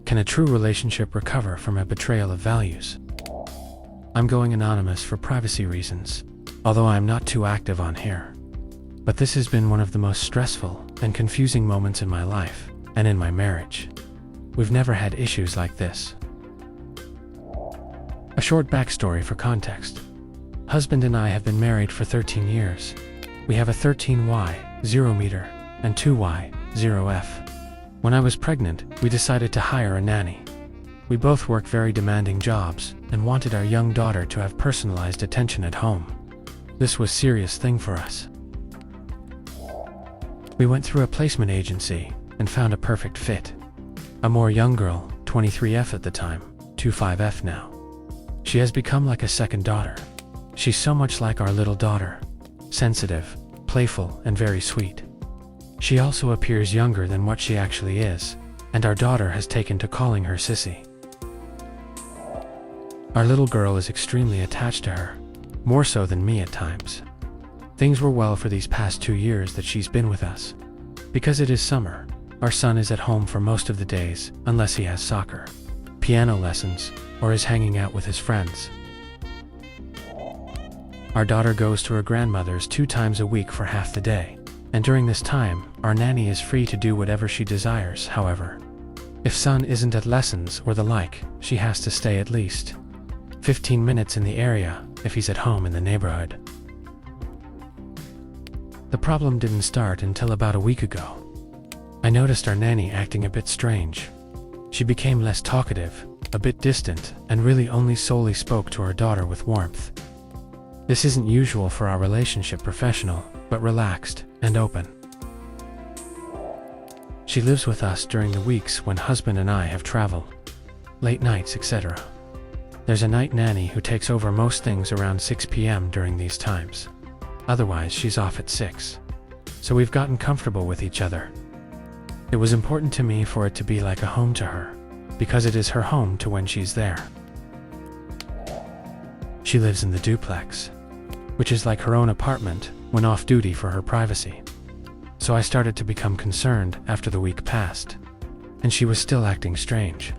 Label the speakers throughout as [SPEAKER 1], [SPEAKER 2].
[SPEAKER 1] Can a true relationship recover from a betrayal of values? I'm going anonymous for privacy reasons, although I'm not too active on here. But this has been one of the most stressful and confusing moments in my life and in my marriage. We've never had issues like this. A short backstory for context. Husband and I have been married for 13 years. We have a 13Y, 0 meter, and 2Y, 0F. When I was pregnant, we decided to hire a nanny. We both work very demanding jobs and wanted our young daughter to have personalized attention at home. This was a serious thing for us. We went through a placement agency and found a perfect fit. A more young girl, 23F at the time, 25F now. She has become like a second daughter. She's so much like our little daughter. Sensitive, playful, and very sweet. She also appears younger than what she actually is, and our daughter has taken to calling her Sissy. Our little girl is extremely attached to her, more so than me at times. Things were well for these past 2 years that she's been with us. Because it is summer, our son is at home for most of the days, unless he has soccer, piano lessons, or is hanging out with his friends. Our daughter goes to her grandmother's 2 times a week for half the day, and during this time, our nanny is free to do whatever she desires. However, if son isn't at lessons or the like, she has to stay at least 15 minutes in the area if he's at home in the neighborhood. The problem didn't start until about a week ago. I noticed our nanny acting a bit strange. She became less talkative, a bit distant, and really only solely spoke to our daughter with warmth. This isn't usual for our relationship, professional, but relaxed and open. She lives with us during the weeks when husband and I have traveled, late nights, etc. There's a night nanny who takes over most things around 6 p.m. during these times. Otherwise, she's off at 6. So we've gotten comfortable with each other. It was important to me for it to be like a home to her, because it is her home to when she's there. She lives in the duplex, which is like her own apartment when off duty for her privacy. So I started to become concerned after the week passed, and she was still acting strange.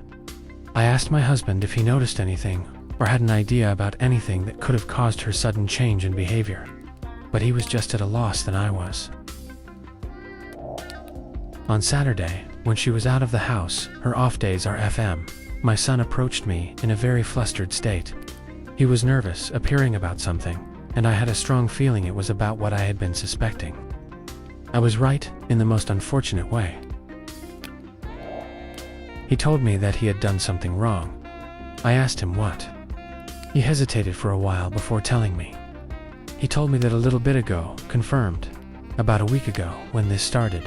[SPEAKER 1] I asked my husband if he noticed anything or had an idea about anything that could have caused her sudden change in behavior, but he was just at a loss than I was. On Saturday, when she was out of the house, her off days are FM, my son approached me in a very flustered state. He was nervous, appearing about something, and I had a strong feeling it was about what I had been suspecting. I was right, in the most unfortunate way. He told me that he had done something wrong. I asked him what. He hesitated for a while before telling me. He told me that a little bit ago, confirmed, about a week ago when this started.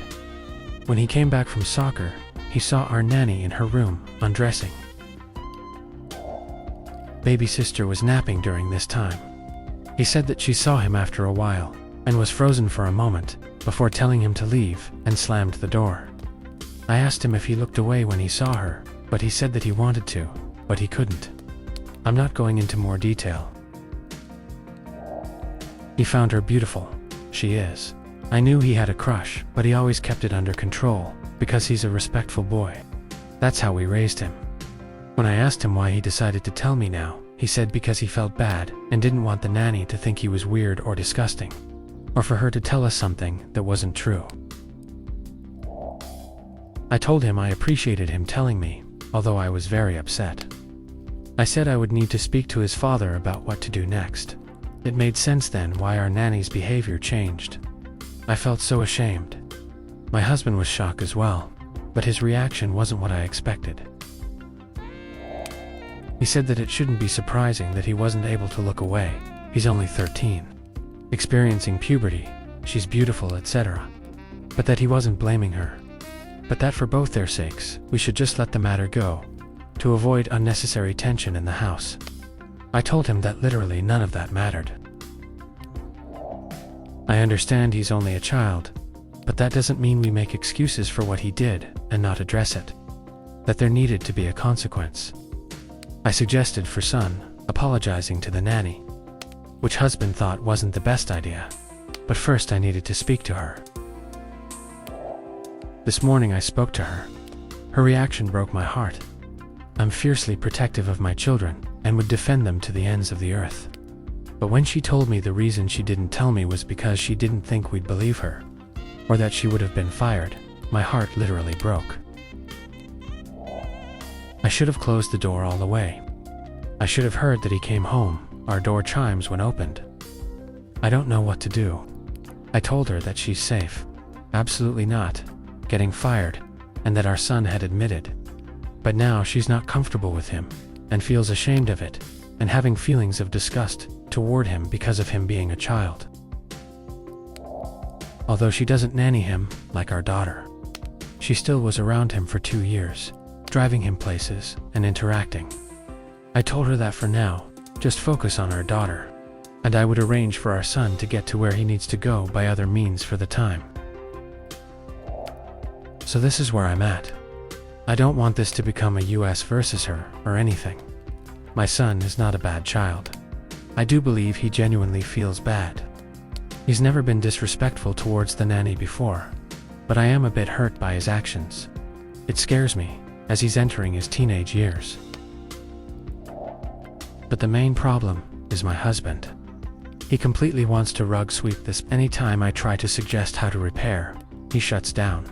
[SPEAKER 1] When he came back from soccer, he saw our nanny in her room, undressing. Baby sister was napping during this time. He said that she saw him after a while, and was frozen for a moment, before telling him to leave, and slammed the door. I asked him if he looked away when he saw her, but he said that he wanted to, but he couldn't. I'm not going into more detail. He found her beautiful. She is. I knew he had a crush, but he always kept it under control, because he's a respectful boy. That's how we raised him. When I asked him why he decided to tell me now, he said because he felt bad and didn't want the nanny to think he was weird or disgusting, or for her to tell us something that wasn't true. I told him I appreciated him telling me, although I was very upset. I said I would need to speak to his father about what to do next. It made sense then why our nanny's behavior changed. I felt so ashamed. My husband was shocked as well, but his reaction wasn't what I expected. He said that it shouldn't be surprising that he wasn't able to look away. He's only 13, experiencing puberty, she's beautiful, etc. But that he wasn't blaming her. But that for both their sakes, we should just let the matter go, to avoid unnecessary tension in the house. I told him that literally none of that mattered. I understand he's only a child, but that doesn't mean we make excuses for what he did and not address it. That there needed to be a consequence. I suggested for son, apologizing to the nanny, which husband thought wasn't the best idea, but first I needed to speak to her. This morning I spoke to her. Her reaction broke my heart. I'm fiercely protective of my children and would defend them to the ends of the earth. But when she told me the reason she didn't tell me was because she didn't think we'd believe her, or that she would have been fired, my heart literally broke. I should have closed the door all the way. I should have heard that he came home, our door chimes when opened. I don't know what to do. I told her that she's safe. Absolutely not. Getting fired, and that our son had admitted. But now she's not comfortable with him, and feels ashamed of it, and having feelings of disgust toward him because of him being a child. Although she doesn't nanny him like our daughter, she still was around him for 2 years, driving him places and interacting. I told her that for now, just focus on our daughter, and I would arrange for our son to get to where he needs to go by other means for the time. So this is where I'm at. I don't want this to become a US versus her or anything. My son is not a bad child. I do believe he genuinely feels bad. He's never been disrespectful towards the nanny before, but I am a bit hurt by his actions. It scares me, as he's entering his teenage years. But the main problem is my husband. He completely wants to rug sweep this. Anytime I try to suggest how to repair, he shuts down.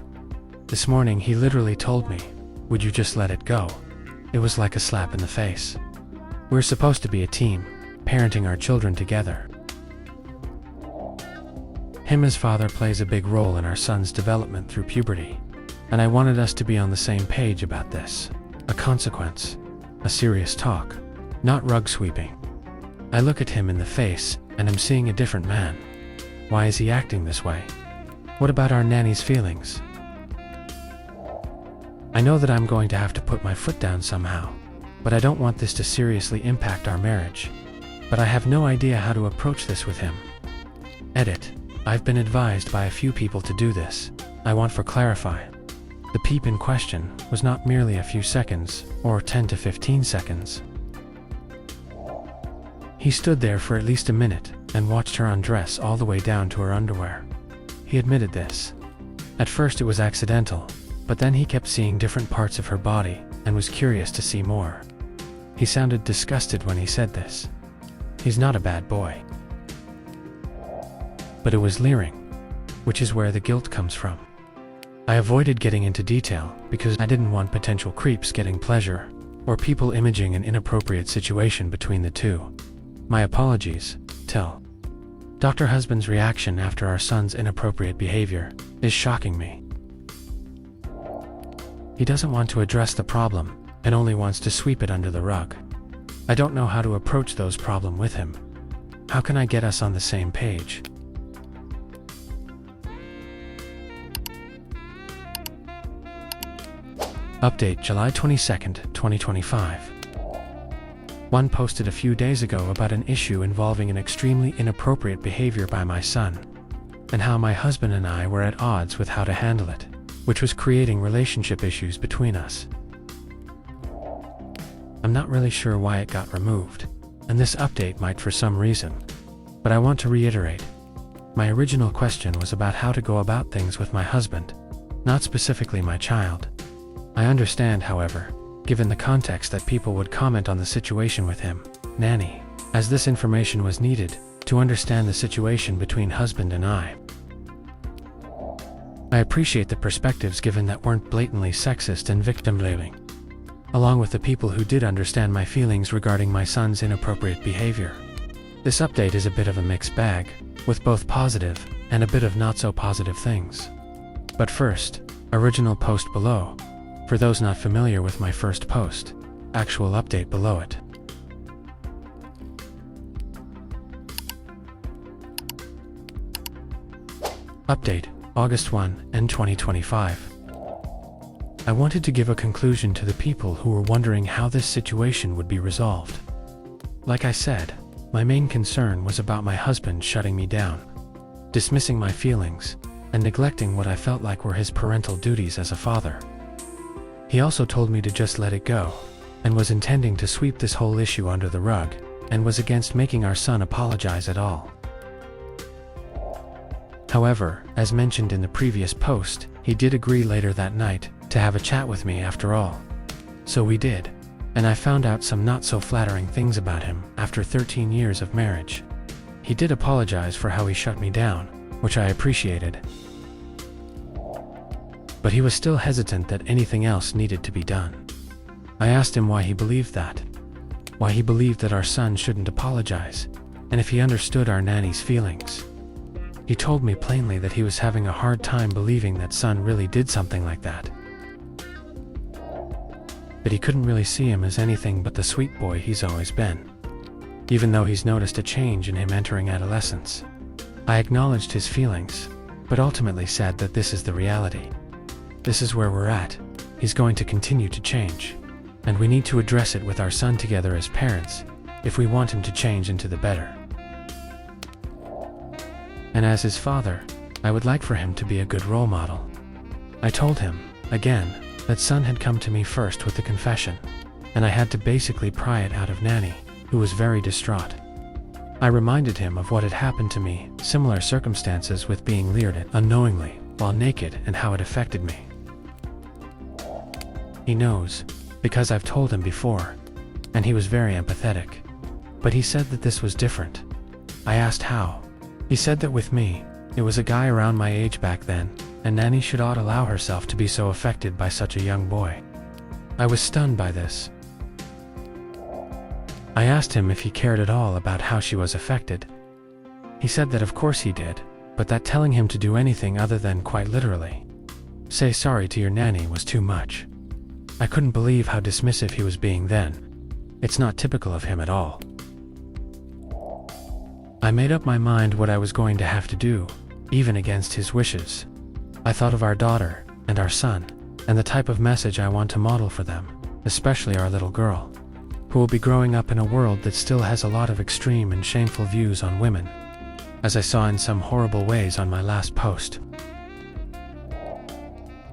[SPEAKER 1] This morning he literally told me, "Would you just let it go?" It was like a slap in the face. We're supposed to be a team, parenting our children together. Him as father plays a big role in our son's development through puberty, and I wanted us to be on the same page about this. A consequence, a serious talk, not rug sweeping. I look at him in the face, and I'm seeing a different man. Why is he acting this way? What about our nanny's feelings? I know that I'm going to have to put my foot down somehow, but I don't want this to seriously impact our marriage. But I have no idea how to approach this with him. Edit. I've been advised by a few people to do this. I want to clarify. The peep in question was not merely a few seconds, or 10 to 15 seconds. He stood there for at least a minute and watched her undress all the way down to her underwear. He admitted this. At first it was accidental, but then he kept seeing different parts of her body and was curious to see more. He sounded disgusted when he said this. He's not a bad boy. But it was leering, which is where the guilt comes from. I avoided getting into detail because I didn't want potential creeps getting pleasure, or people imaging an inappropriate situation between the two. My apologies. Tell. Dr. Husband's reaction after our son's inappropriate behavior is shocking me. He doesn't want to address the problem and only wants to sweep it under the rug. I don't know how to approach those problems with him. How can I get us on the same page? Update July 22nd, 2025. One posted a few days ago about an issue involving an extremely inappropriate behavior by my son, and how my husband and I were at odds with how to handle it, which was creating relationship issues between us. I'm not really sure why it got removed, and this update might for some reason, but I want to reiterate. My original question was about how to go about things with my husband, not specifically my child. I understand, however, given the context that people would comment on the situation with him, nanny, as this information was needed to understand the situation between husband and I. I appreciate the perspectives given that weren't blatantly sexist and victim-blaming, along with the people who did understand my feelings regarding my son's inappropriate behavior. This update is a bit of a mixed bag, with both positive and a bit of not-so-positive things. But first, original post below. For those not familiar with my first post, actual update below it. Update, August 1, 2025. I wanted to give a conclusion to the people who were wondering how this situation would be resolved. Like I said, my main concern was about my husband shutting me down, dismissing my feelings, and neglecting what I felt like were his parental duties as a father. He also told me to just let it go, and was intending to sweep this whole issue under the rug, and was against making our son apologize at all. However, as mentioned in the previous post, he did agree later that night to have a chat with me after all. So we did, and I found out some not so flattering things about him after 13 years of marriage. He did apologize for how he shut me down, which I appreciated. But he was still hesitant that anything else needed to be done. I asked him why he believed that. Why he believed that our son shouldn't apologize, and if he understood our nanny's feelings. He told me plainly that he was having a hard time believing that son really did something like that. That he couldn't really see him as anything but the sweet boy he's always been, even though he's noticed a change in him entering adolescence. I acknowledged his feelings, but ultimately said that this is the reality. This is where we're at. He's going to continue to change, and we need to address it with our son together as parents, if we want him to change into the better. And as his father, I would like for him to be a good role model. I told him, again, that son had come to me first with the confession, and I had to basically pry it out of Nanny, who was very distraught. I reminded him of what had happened to me, similar circumstances with being leered at unknowingly, while naked, and how it affected me. He knows, because I've told him before, and he was very empathetic. But he said that this was different. I asked how. He said that with me, it was a guy around my age back then, and Nanny should not allow herself to be so affected by such a young boy. I was stunned by this. I asked him if he cared at all about how she was affected. He said that of course he did, but that telling him to do anything other than quite literally say sorry to your nanny was too much. I couldn't believe how dismissive he was being then. It's not typical of him at all. I made up my mind what I was going to have to do, even against his wishes. I thought of our daughter, and our son, and the type of message I want to model for them, especially our little girl, who will be growing up in a world that still has a lot of extreme and shameful views on women, as I saw in some horrible ways on my last post.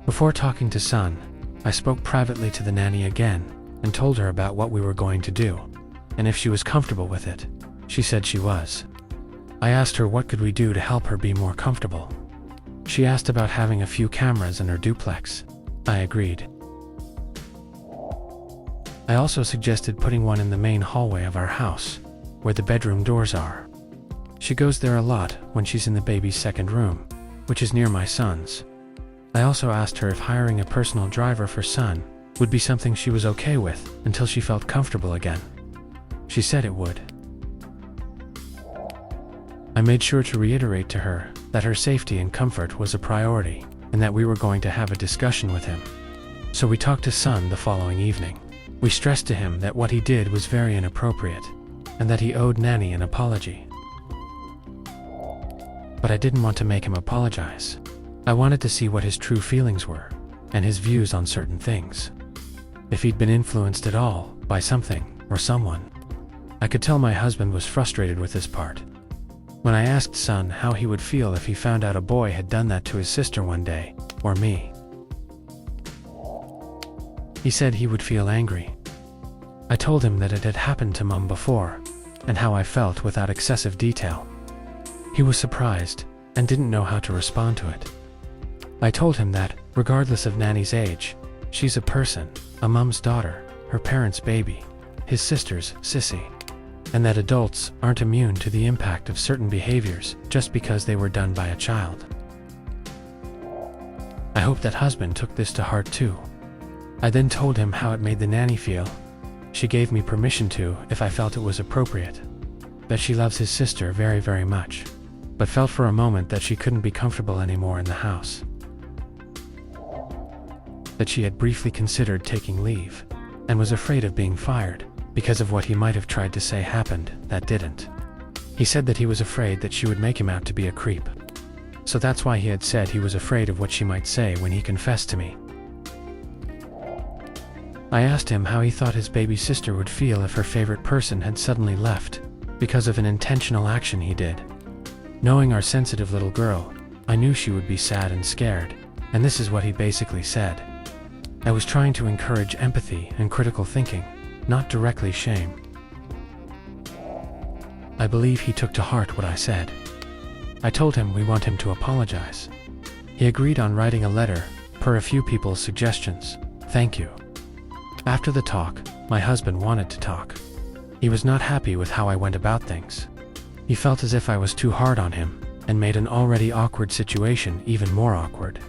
[SPEAKER 1] Before talking to son, I spoke privately to the nanny again, and told her about what we were going to do, and if she was comfortable with it. She said she was. I asked her what could we do to help her be more comfortable. She asked about having a few cameras in her duplex. I agreed. I also suggested putting one in the main hallway of our house, where the bedroom doors are. She goes there a lot when she's in the baby's second room, which is near my son's. I also asked her if hiring a personal driver for son would be something she was okay with until she felt comfortable again. She said it would. I made sure to reiterate to her that her safety and comfort was a priority, and that we were going to have a discussion with him. So we talked to son the following evening. We stressed to him that what he did was very inappropriate, and that he owed Nanny an apology. But I didn't want to make him apologize. I wanted to see what his true feelings were, and his views on certain things. If he'd been influenced at all by something or someone. I could tell my husband was frustrated with this part. When I asked son how he would feel if he found out a boy had done that to his sister one day, or me, he said he would feel angry. I told him that it had happened to Mum before, and how I felt without excessive detail. He was surprised, and didn't know how to respond to it. I told him that, regardless of Nanny's age, she's a person, a Mum's daughter, her parents' baby, his sister's sissy, and that adults aren't immune to the impact of certain behaviors just because they were done by a child. I hope that husband took this to heart too. I then told him how it made the nanny feel. She gave me permission to, if I felt it was appropriate. That she loves his sister very, very much, but felt for a moment that she couldn't be comfortable anymore in the house. That she had briefly considered taking leave, and was afraid of being fired, because of what he might have tried to say happened that didn't. He said that he was afraid that she would make him out to be a creep. So that's why he had said he was afraid of what she might say when he confessed to me. I asked him how he thought his baby sister would feel if her favorite person had suddenly left, because of an intentional action he did. Knowing our sensitive little girl, I knew she would be sad and scared, and this is what he basically said. I was trying to encourage empathy and critical thinking, not directly shame. I believe he took to heart what I said. I told him we want him to apologize. He agreed on writing a letter, per a few people's suggestions. Thank you. After the talk, my husband wanted to talk. He was not happy with how I went about things. He felt as if I was too hard on him, and made an already awkward situation even more awkward.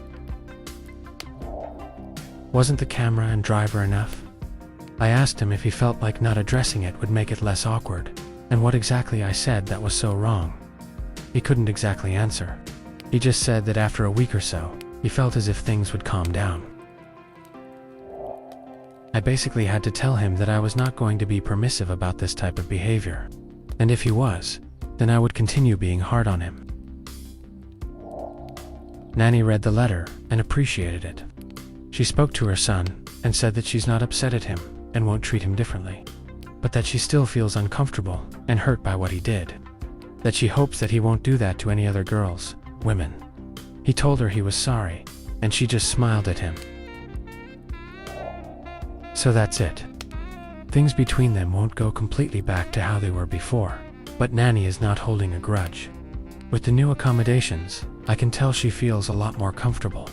[SPEAKER 1] Wasn't the camera and driver enough? I asked him if he felt like not addressing it would make it less awkward, and what exactly I said that was so wrong. He couldn't exactly answer. He just said that after a week or so, he felt as if things would calm down. I basically had to tell him that I was not going to be permissive about this type of behavior, and if he was, then I would continue being hard on him. Nanny read the letter and appreciated it. She spoke to her son and said that she's not upset at him and won't treat him differently, but that she still feels uncomfortable and hurt by what he did. That she hopes that he won't do that to any other girls, women. He told her he was sorry, and she just smiled at him. So that's it. Things between them won't go completely back to how they were before, but Nanny is not holding a grudge. With the new accommodations, I can tell she feels a lot more comfortable.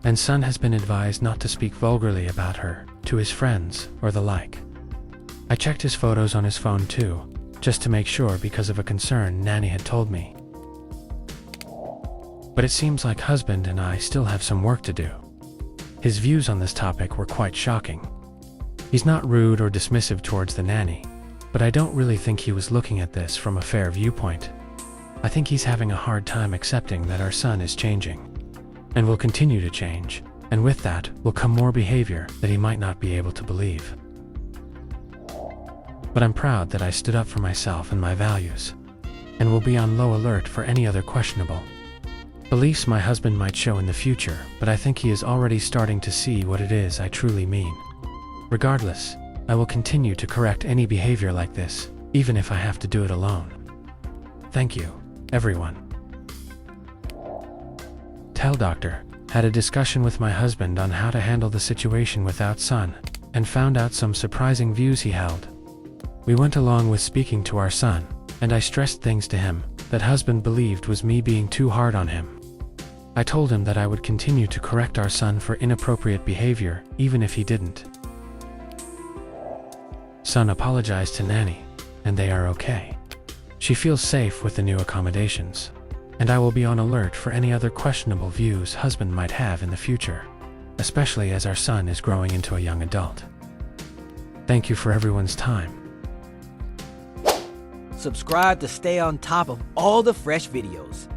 [SPEAKER 1] And son has been advised not to speak vulgarly about her to his friends or the like. I checked his photos on his phone too, just to make sure because of a concern Nanny had told me. But it seems like husband and I still have some work to do. His views on this topic were quite shocking. He's not rude or dismissive towards the nanny, but I don't really think he was looking at this from a fair viewpoint. I think he's having a hard time accepting that our son is changing, and will continue to change, and with that will come more behavior that he might not be able to believe. But I'm proud that I stood up for myself and my values, and will be on low alert for any other questionable beliefs my husband might show in the future, but I think he is already starting to see what it is I truly mean. Regardless, I will continue to correct any behavior like this, even if I have to do it alone. Thank you, everyone. Tell Doctor, had a discussion with my husband on how to handle the situation without son, and found out some surprising views he held. We went along with speaking to our son, and I stressed things to him that husband believed was me being too hard on him. I told him that I would continue to correct our son for inappropriate behavior, even if he didn't. Son apologized to Nanny, and they are okay. She feels safe with the new accommodations, and I will be on alert for any other questionable views husband might have in the future, especially as our son is growing into a young adult. Thank you for everyone's time.
[SPEAKER 2] Subscribe to stay on top of all the fresh videos.